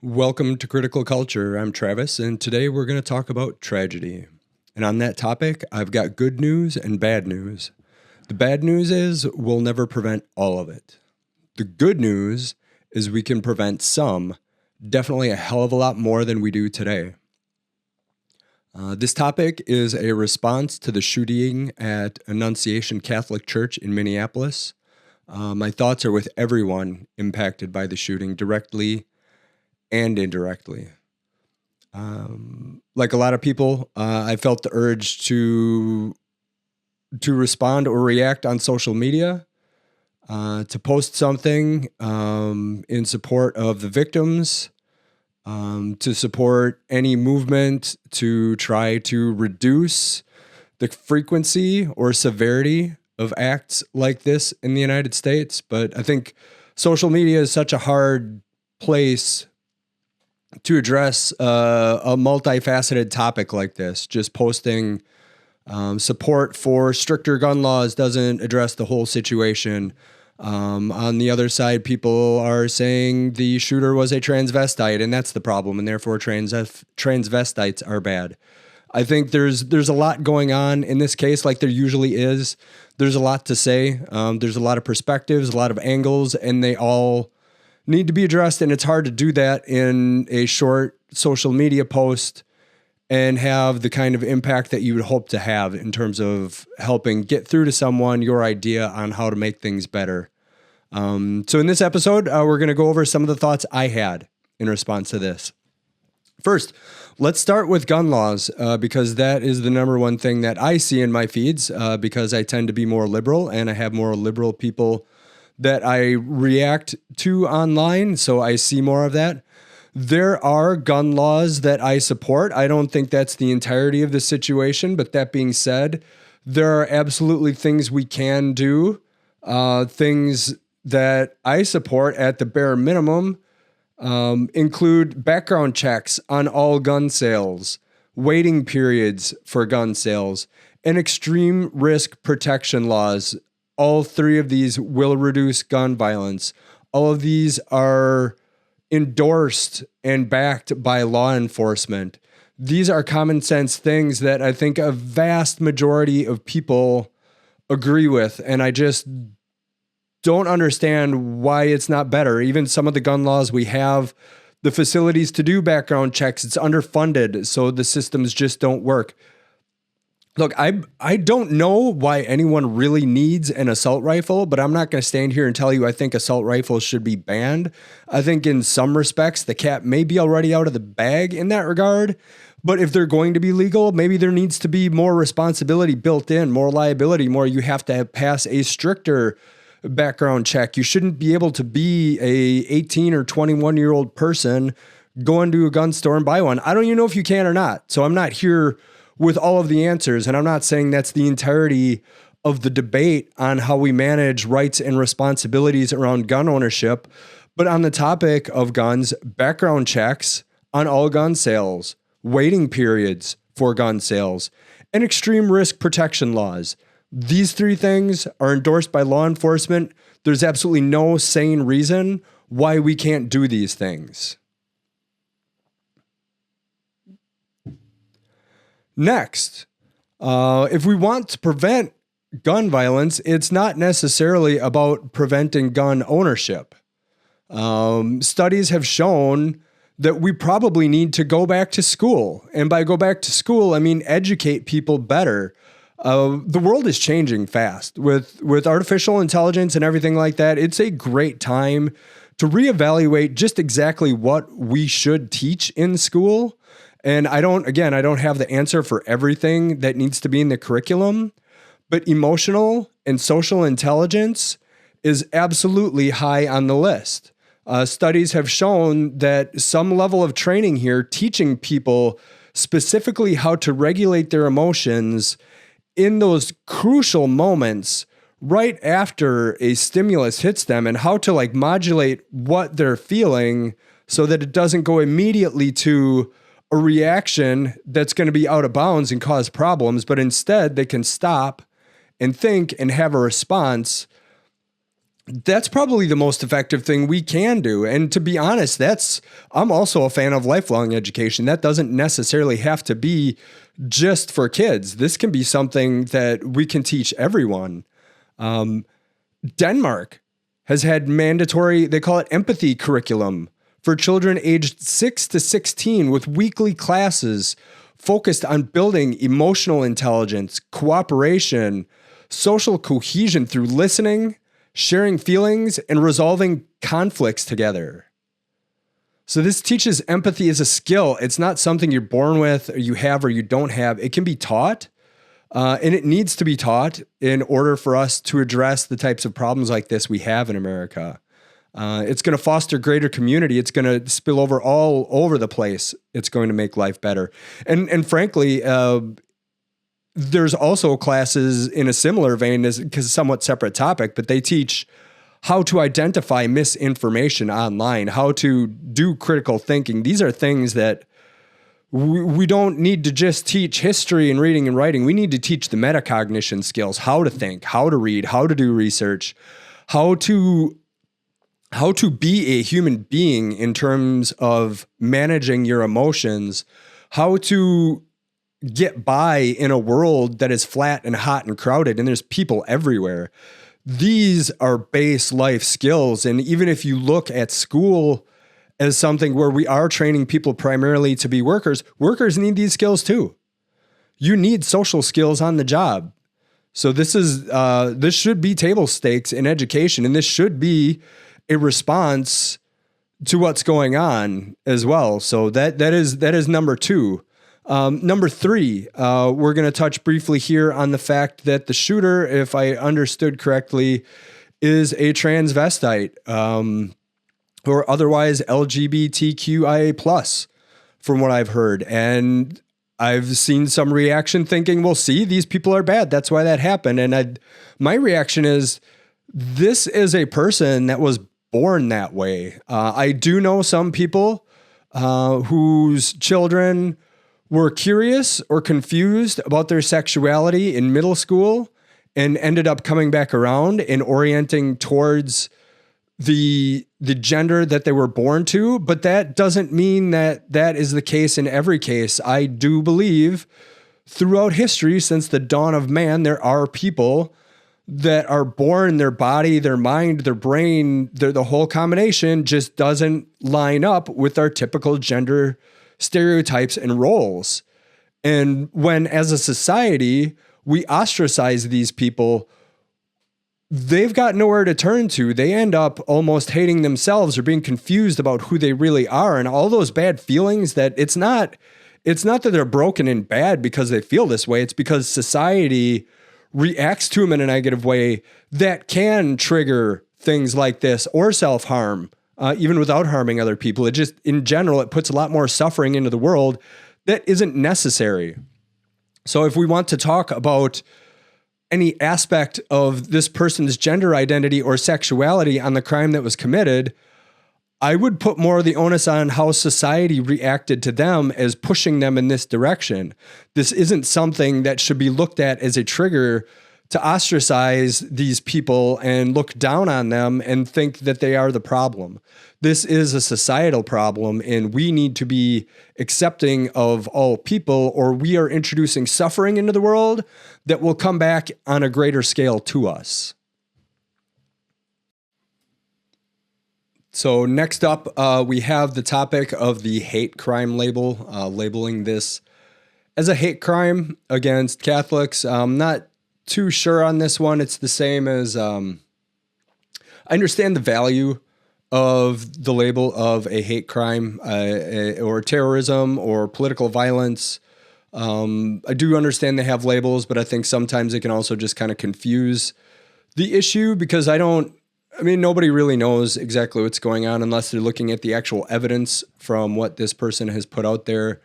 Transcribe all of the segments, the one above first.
Welcome to Critical Culture. I'm Travis, and today we're going to talk about tragedy. And on that topic, I've got good news and bad news. The bad news is we'll never prevent all of it. The good news is we can prevent some, definitely a hell of a lot more than we do today. This topic is a response to the shooting at Annunciation Catholic Church in Minneapolis. My thoughts are with everyone impacted by the shooting, directly and indirectly. Like a lot of people, I felt the urge to respond or react on social media, to post something in support of the victims, to support any movement to try to reduce the frequency or severity of acts like this in the United States. But I think social media is such a hard place to address a multifaceted topic like this. Just posting support for stricter gun laws doesn't address the whole situation. On the other side, people are saying the shooter was a transvestite, and that's the problem, and therefore transvestites are bad. I think there's a lot going on in this case, like there usually is. There's a lot to say. There's a lot of perspectives, a lot of angles, and they all need to be addressed, and it's hard to do that in a short social media post and have the kind of impact that you would hope to have in terms of helping get through to someone your idea on how to make things better. So in this episode, we're going to go over some of the thoughts I had in response to this. First, let's start with gun laws, because that is the number one thing that I see in my feeds, because I tend to be more liberal and I have more liberal people that I react to online, so I see more of that. There are gun laws that I support. I don't think that's the entirety of the situation, but that being said, there are absolutely things we can do, things that I support at the bare minimum, include background checks on all gun sales, waiting periods for gun sales, and extreme risk protection laws. All three of these will reduce gun violence. All of these are endorsed and backed by law enforcement. These are common sense things that I think a vast majority of people agree with, and I just don't understand why it's not better. Even some of the gun laws we have, the facilities to do background checks, it's underfunded, so the systems just don't work. Look, I don't know why anyone really needs an assault rifle, but I'm not going to stand here and tell you I think assault rifles should be banned. I think in some respects, the cat may be already out of the bag in that regard. But if they're going to be legal, maybe there needs to be more responsibility built in, more liability, more you have to pass a stricter background check. You shouldn't be able to be a 18 or 21-year-old person, go into a gun store and buy one. I don't even know if you can or not. So I'm not here with all of the answers. And I'm not saying that's the entirety of the debate on how we manage rights and responsibilities around gun ownership. But on the topic of guns, background checks on all gun sales, waiting periods for gun sales, and extreme risk protection laws. These three things are endorsed by law enforcement. There's absolutely no sane reason why we can't do these things. Next, if we want to prevent gun violence, it's not necessarily about preventing gun ownership. Studies have shown that we probably need to go back to school. And by go back to school, I mean educate people better. The world is changing fast with artificial intelligence and everything like that. It's a great time to reevaluate just exactly what we should teach in school. And I don't have the answer for everything that needs to be in the curriculum, but emotional and social intelligence is absolutely high on the list. Studies have shown that some level of training here, teaching people specifically how to regulate their emotions in those crucial moments right after a stimulus hits them, and how to modulate what they're feeling so that it doesn't go immediately to a reaction that's going to be out of bounds and cause problems, but instead they can stop and think and have a response. that's probably the most effective thing we can do. And to be honest, I'm also a fan of lifelong education. That doesn't necessarily have to be just for kids. This can be something that we can teach everyone. Denmark has had mandatory, they call it empathy curriculum for children aged 6 to 16 with weekly classes focused on building emotional intelligence, cooperation, social cohesion through listening, sharing feelings, and resolving conflicts together. So this teaches empathy as a skill. It's not something you're born with or you have or you don't have. It can be taught, and it needs to be taught in order for us to address the types of problems like this we have in America. It's going to foster greater community. It's going to spill over all over the place. It's going to make life better. And frankly, there's also classes in a similar vein, because it's a somewhat separate topic, but they teach how to identify misinformation online, how to do critical thinking. These are things that we don't need to just teach history and reading and writing. We need to teach the metacognition skills, how to think, how to read, how to do research, how to be a human being in terms of managing your emotions, how to get by in a world that is flat and hot and crowded and there's people everywhere. These are base life skills. And even if you look at school as something where we are training people primarily to be workers need these skills too. You need social skills on the job. So this should be table stakes in education, and this should be a response to what's going on as well. So that is number 2. Number 3, we're going to touch briefly here on the fact that the shooter, if I understood correctly, is a transvestite, or otherwise LGBTQIA+, from what I've heard. And I've seen some reaction thinking, well, see, these people are bad. That's why that happened. And my reaction is, this is a person that was born that way. I do know some people whose children were curious or confused about their sexuality in middle school and ended up coming back around and orienting towards the gender that they were born to. But that doesn't mean that that is the case in every case. I do believe throughout history, since the dawn of man, there are people that are born, their body, their mind, their brain, the whole combination just doesn't line up with our typical gender stereotypes and roles. And when, as a society, we ostracize these people, they've got nowhere to turn to. They end up almost hating themselves or being confused about who they really are. And all those bad feelings, that it's not that they're broken and bad because they feel this way. It's because society reacts to them in a negative way that can trigger things like this or self-harm. Even without harming other people. It just, in general, it puts a lot more suffering into the world that isn't necessary. So if we want to talk about any aspect of this person's gender identity or sexuality on the crime that was committed, I would put more of the onus on how society reacted to them as pushing them in this direction. This isn't something that should be looked at as a trigger to ostracize these people and look down on them and think that they are the problem. This is a societal problem, and we need to be accepting of all people, or we are introducing suffering into the world that will come back on a greater scale to us. So next up, we have the topic of the hate crime label, labeling this as a hate crime against Catholics. Not too sure on this one. It's the same as, I understand the value of the label of a hate crime or terrorism or political violence. I do understand they have labels, but I think sometimes it can also just kind of confuse the issue, because nobody really knows exactly what's going on unless they're looking at the actual evidence from what this person has put out there.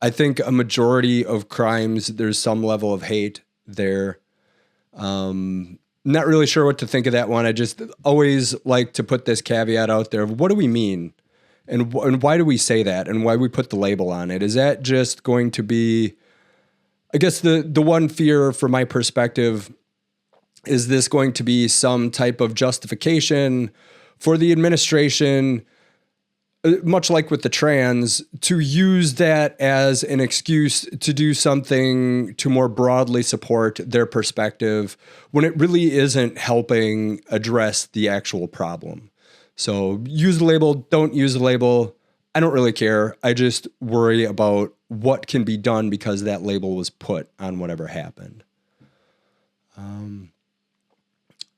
I think a majority of crimes, there's some level of hate there. Not really sure what to think of that one. I just always like to put this caveat out there of what do we mean? And why do we say that? And why we put the label on it? Is that just going to be, I guess the one fear from my perspective Is this going to be some type of justification for the administration, much like with the trans, to use that as an excuse to do something to more broadly support their perspective when it really isn't helping address the actual problem? So use the label, don't use the label. I don't really care. I just worry about what can be done because that label was put on whatever happened.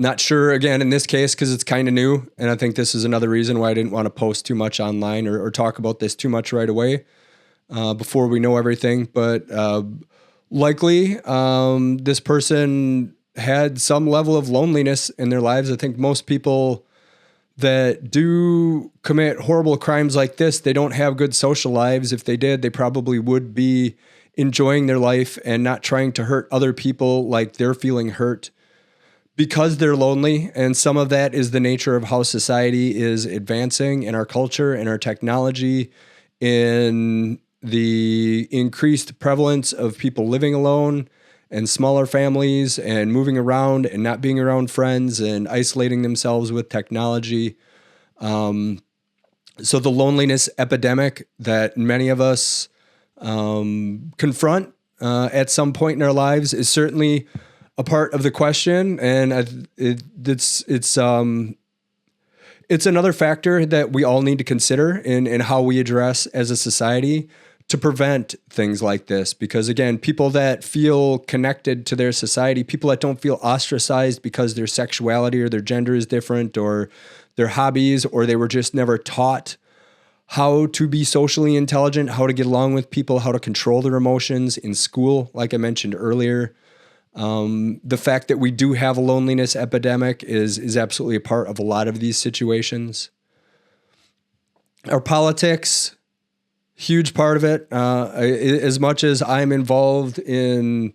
Not sure, again, in this case, because it's kind of new. And I think this is another reason why I didn't want to post too much online or talk about this too much right away before we know everything. But likely, this person had some level of loneliness in their lives. I think most people that do commit horrible crimes like this, they don't have good social lives. If they did, they probably would be enjoying their life and not trying to hurt other people like they're feeling hurt because they're lonely. And some of that is the nature of how society is advancing in our culture and our technology, in the increased prevalence of people living alone and smaller families and moving around and not being around friends and isolating themselves with technology. So the loneliness epidemic that many of us confront at some point in our lives is certainly a part of the question, and it's another factor that we all need to consider in how we address as a society to prevent things like this. Because again, people that feel connected to their society, people that don't feel ostracized because their sexuality or their gender is different, or their hobbies, or they were just never taught how to be socially intelligent, how to get along with people, how to control their emotions in school, like I mentioned earlier. The fact that we do have a loneliness epidemic is absolutely a part of a lot of these situations. Our politics, huge part of it. As much as I'm involved in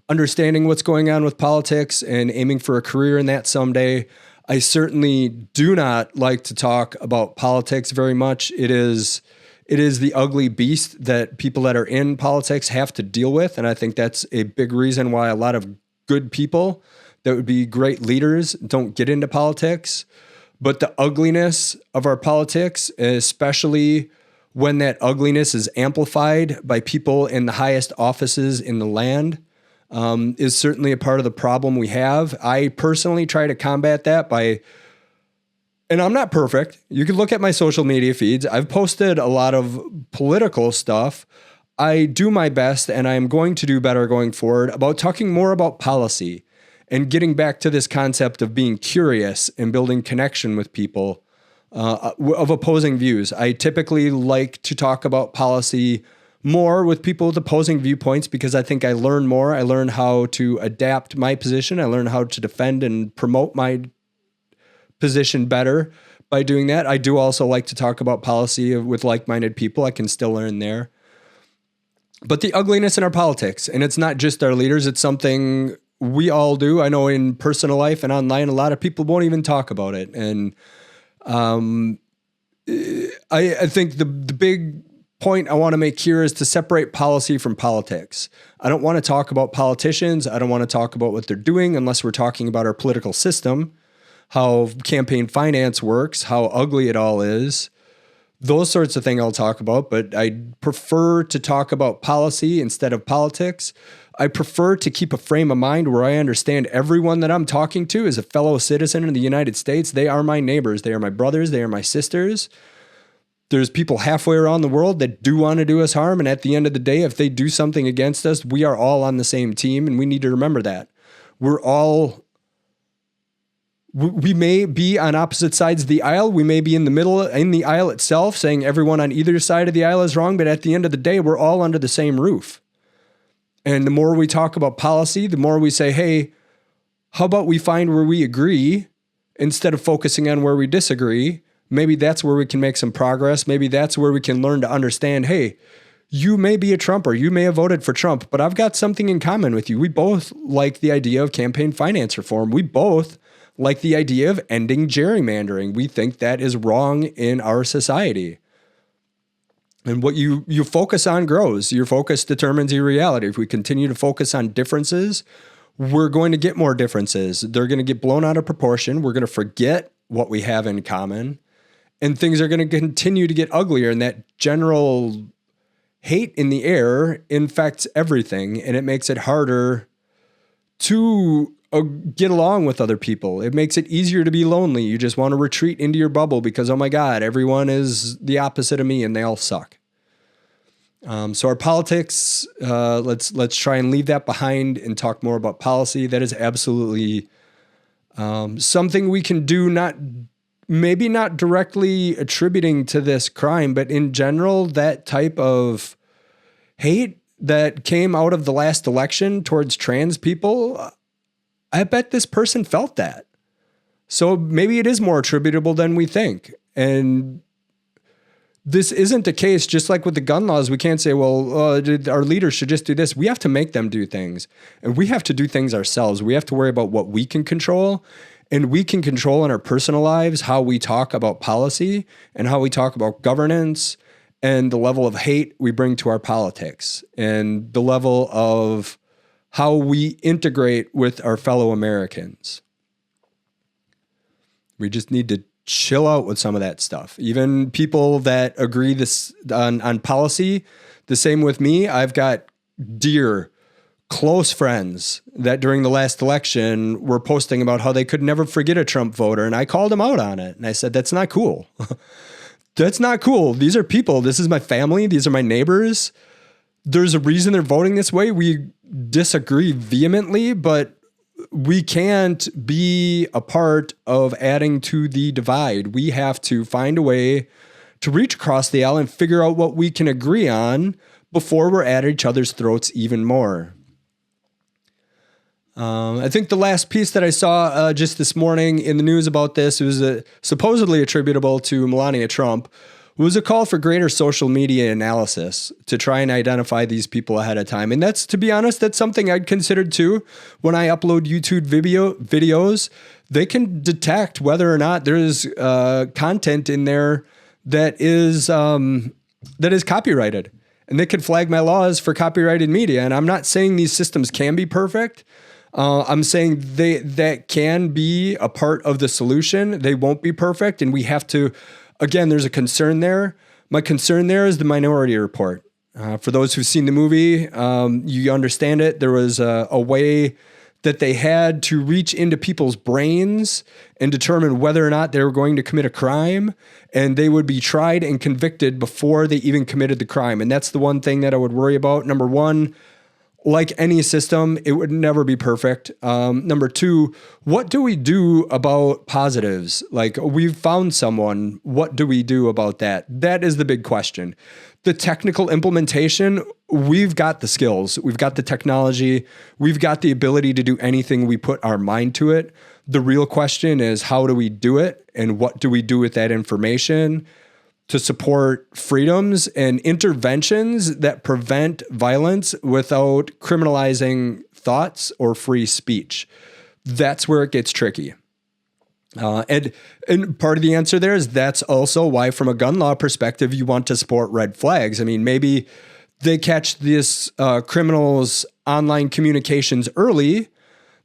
understanding what's going on with politics and aiming for a career in that someday, I certainly do not like to talk about politics very much. It is the ugly beast that people that are in politics have to deal with. And I think that's a big reason why a lot of good people that would be great leaders don't get into politics. But the ugliness of our politics, especially when that ugliness is amplified by people in the highest offices in the land, is certainly a part of the problem we have. I personally try to combat that by... And I'm not perfect. You can look at my social media feeds. I've posted a lot of political stuff. I do my best, and I am going to do better going forward about talking more about policy and getting back to this concept of being curious and building connection with people of opposing views. I typically like to talk about policy more with people with opposing viewpoints because I think I learn more. I learn how to adapt my position. I learn how to defend and promote my position better by doing that. I do also like to talk about policy with like-minded people. I can still learn there. But the ugliness in our politics, and it's not just our leaders, it's something we all do. I know in personal life and online, a lot of people won't even talk about it. And I think the big point I want to make here is to separate policy from politics. I don't want to talk about politicians. I don't want to talk about what they're doing unless we're talking about our political system, how campaign finance works, how ugly it all is. Those sorts of things I'll talk about, but I prefer to talk about policy instead of politics. I prefer to keep a frame of mind where I understand everyone that I'm talking to is a fellow citizen in the United States. They are my neighbors. They are my brothers. They are my sisters. There's people halfway around the world that do want to do us harm. And at the end of the day, if they do something against us, we are all on the same team. And we need to remember that. We may be on opposite sides of the aisle. We may be in the middle, in the aisle itself, saying everyone on either side of the aisle is wrong. But at the end of the day, we're all under the same roof. And the more we talk about policy, the more we say, hey, how about we find where we agree instead of focusing on where we disagree? Maybe that's where we can make some progress. Maybe that's where we can learn to understand, hey, you may be a Trumper. You may have voted for Trump, but I've got something in common with you. We both like the idea of campaign finance reform. We both like the idea of ending gerrymandering. We think that is wrong in our society. And what you focus on grows. Your focus determines your reality. If we continue to focus on differences, we're going to get more differences. They're going to get blown out of proportion. We're going to forget what we have in common, and things are going to continue to get uglier. And that general hate in the air infects everything, and it makes it harder to get along with other people. It makes it easier to be lonely. You just want to retreat into your bubble because, oh my God, everyone is the opposite of me and they all suck. So our politics, let's try and leave that behind and talk more about policy. That is absolutely something we can do, maybe not directly attributing to this crime, but in general, that type of hate that came out of the last election towards trans people, I bet this person felt that. So maybe it is more attributable than we think. And this isn't the case, just like with the gun laws. We can't say, well, our leaders should just do this. We have to make them do things. And we have to do things ourselves. We have to worry about what we can control. And we can control in our personal lives how we talk about policy and how we talk about governance and the level of hate we bring to our politics and the level of how we integrate with our fellow Americans. We just need to chill out with some of that stuff. Even people that agree this on policy, the same with me. I've got dear, close friends that during the last election were posting about how they could never forget a Trump voter. And I called them out on it. And I said, that's not cool. That's not cool. These are people. This is my family. These are my neighbors. There's a reason they're voting this way. We disagree vehemently, but we can't be a part of adding to the divide. We have to find a way to reach across the aisle and figure out what we can agree on before we're at each other's throats even more. I think the last piece that I saw just this morning in the news about this, it was supposedly attributable to Melania Trump, was a call for greater social media analysis to try and identify these people ahead of time. And that's, to be honest, that's something I'd considered too. When I upload YouTube videos, they can detect whether or not there's content in there that is copyrighted. And they can flag my laws for copyrighted media. And I'm not saying these systems can be perfect. I'm saying that can be a part of the solution. They won't be perfect. And we have to, again, there's a concern there. My concern there is the Minority Report. For those who've seen the movie, you understand it. There was a way that they had to reach into people's brains and determine whether or not they were going to commit a crime, and they would be tried and convicted before they even committed the crime. And that's the one thing that I would worry about. Number one, like any system, it would never be perfect. Number two, what do we do about positives? Like, we've found someone, what do we do about that? That is the big question. The technical implementation, we've got the skills, we've got the technology, we've got the ability to do anything we put our mind to it. The real question is, how do we do it? And what do we do with that information to support freedoms and interventions that prevent violence without criminalizing thoughts or free speech? That's where it gets tricky. And part of the answer there is that's also why, from a gun law perspective, you want to support red flags. I mean, maybe they catch this criminal's online communications early.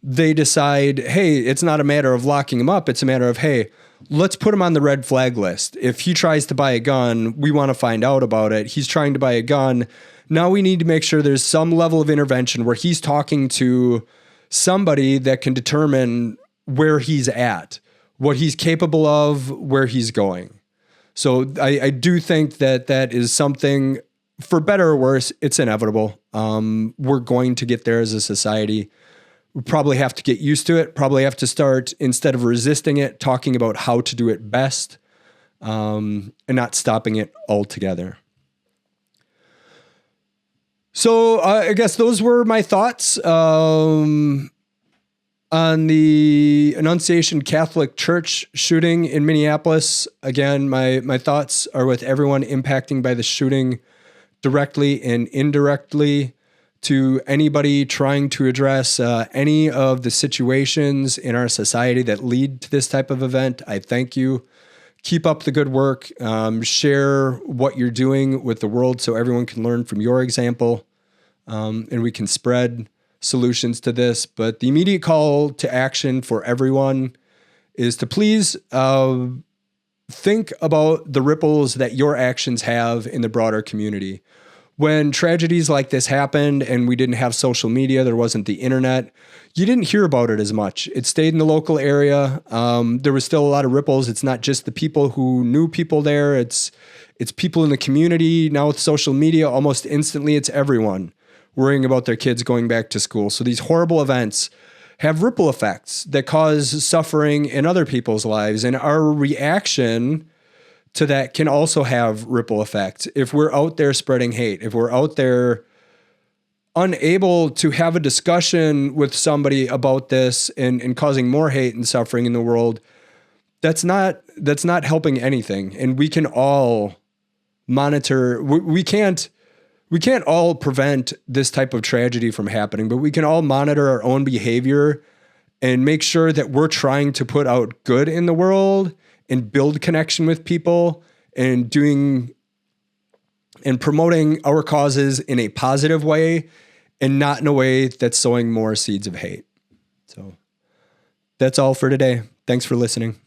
They decide, hey, it's not a matter of locking him up. It's a matter of, hey, let's put him on the red flag list. If he tries to buy a gun, we want to find out about it. He's trying to buy a gun. Now we need to make sure there's some level of intervention where he's talking to somebody that can determine where he's at, what he's capable of, where he's going. So I do think that that is something, for better or worse, it's inevitable. We're going to get there as a society. We probably have to get used to it, probably have to start, instead of resisting it, talking about how to do it best, and not stopping it altogether. So I guess those were my thoughts on the Annunciation Catholic Church shooting in Minneapolis. Again, my thoughts are with everyone impacted by the shooting, directly and indirectly. To anybody trying to address any of the situations in our society that lead to this type of event, I thank you. Keep up the good work. Share what you're doing with the world so everyone can learn from your example, and we can spread solutions to this, but the immediate call to action for everyone is to please think about the ripples that your actions have in the broader community. When tragedies like this happened and we didn't have social media, there wasn't the internet, you didn't hear about it as much. It stayed in the local area. There was still a lot of ripples. It's not just the people who knew people there. It's people in the community. Now with social media, almost instantly, it's everyone worrying about their kids going back to school. So these horrible events have ripple effects that cause suffering in other people's lives. And our reaction to that can also have ripple effects. If we're out there spreading hate, if we're out there unable to have a discussion with somebody about this and causing more hate and suffering in the world, that's not helping anything. And we can all monitor, we can't all prevent this type of tragedy from happening, but we can all monitor our own behavior and make sure that we're trying to put out good in the world and build connection with people and promoting our causes in a positive way and not in a way that's sowing more seeds of hate. So that's all for today. Thanks for listening.